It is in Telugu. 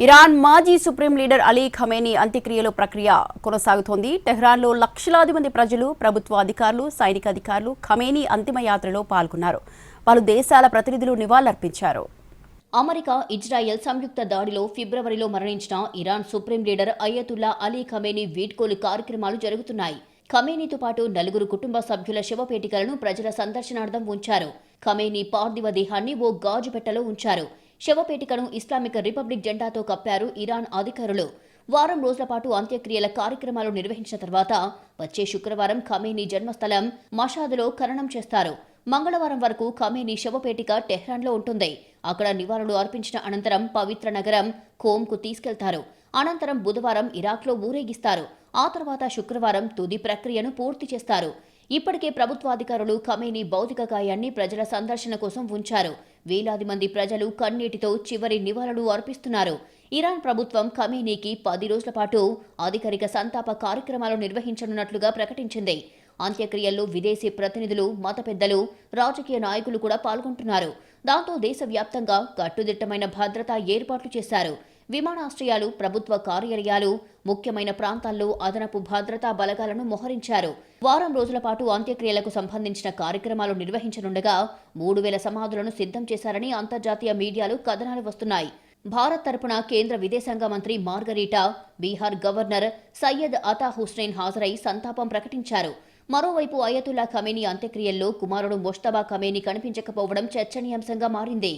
ఇరాన్ మాజీ సుప్రీం లీడర్ అలీ ఖమేనీ అంత్యక్రియల ప్రక్రియ కొనసాగుతోంది. టెహ్రాన్లో లక్షలాది మంది ప్రజలు, ప్రభుత్వ అధికారులు, సైనిక అధికారులు ఖమేనీ అంతిమ యాత్రలో పాల్గొన్నారు. పలు దేశాల ప్రతినిధులు నివాళులర్పించారు. అమెరికా, ఇజ్రాయెల్ సంయుక్త దాడిలో ఫిబ్రవరిలో మరణించిన Iran supreme leader Ayatollah Ali Khamenei వీడ్కోలు కార్యక్రమాలు జరుగుతున్నాయి. ఖమేనీతో పాటు నలుగురు కుటుంబ సభ్యుల శవపేటికలను ప్రజల సందర్శనార్థం ఉంచారు. ఖమేనీ పార్థివ దేహాన్ని ఓ గాజు పెట్టెలో ఉంచారు. శవపేటికను ఇస్లామిక్ రిపబ్లిక్ జెండాతో కప్పారు ఇరాన్ అధికారులు. వారం రోజుల పాటు అంత్యక్రియల కార్యక్రమాలు నిర్వహించిన తర్వాత వచ్చే శుక్రవారం ఖమేనీ జన్మస్థలం మషాద్లో ఖననం చేస్తారు. మంగళవారం వరకు ఖమేనీ శవపేటిక టెహ్రాన్లో ఉంటుంది. అక్కడ నివాళులు అర్పించిన అనంతరం పవిత్ర నగరం ఖోమ్కు తీసుకెళ్తారు. అనంతరం బుధవారం ఇరాక్లో ఊరేగిస్తారు. ఆ తర్వాత శుక్రవారం తుది ప్రక్రియను పూర్తి చేస్తారు. ఇప్పటికే ప్రభుత్వాధికారులు ఖమేనీ భౌతిక కాయాన్ని ప్రజల సందర్శన కోసం ఉంచారు. వేలాది మంది ప్రజలు కన్నీటితో చివరి నివాళులు అర్పిస్తున్నారు. ఇరాన్ ప్రభుత్వం ఖమేనీకి 10 రోజుల పాటు అధికారిక సంతాప కార్యక్రమాలు నిర్వహించనున్నట్లుగా ప్రకటించింది. అంత్యక్రియల్లో విదేశీ ప్రతినిధులు, మత పెద్దలు, రాజకీయ నాయకులు కూడా పాల్గొంటున్నారు. దాంతో దేశవ్యాప్తంగా కట్టుదిట్టమైన భద్రతా ఏర్పాట్లు చేశారు. విమానాశ్రయాలు, ప్రభుత్వ కార్యాలయాలు, ముఖ్యమైన ప్రాంతాల్లో అదనపు భద్రతా బలగాలను మోహరించారు. వారం రోజుల పాటు అంత్యక్రియలకు సంబంధించిన కార్యక్రమాలు నిర్వహించనుండగా 3000 సమాధులను సిద్ధం చేశారని అంతర్జాతీయ మీడియాలు కథనాలు వస్తున్నాయి. భారత్ తరపున కేంద్ర విదేశాంగ మంత్రి మార్గరీటా, బీహార్ గవర్నర్ సయ్యద్ అతా హుస్సేన్ హాజరై సంతాపం ప్రకటించారు. మరోవైపు అయతుల్లా ఖమేనీ అంత్యక్రియల్లో కుమారుడు ముజ్తబా ఖమేనీ కనిపించకపోవడం చర్చనీయాంశంగా మారింది.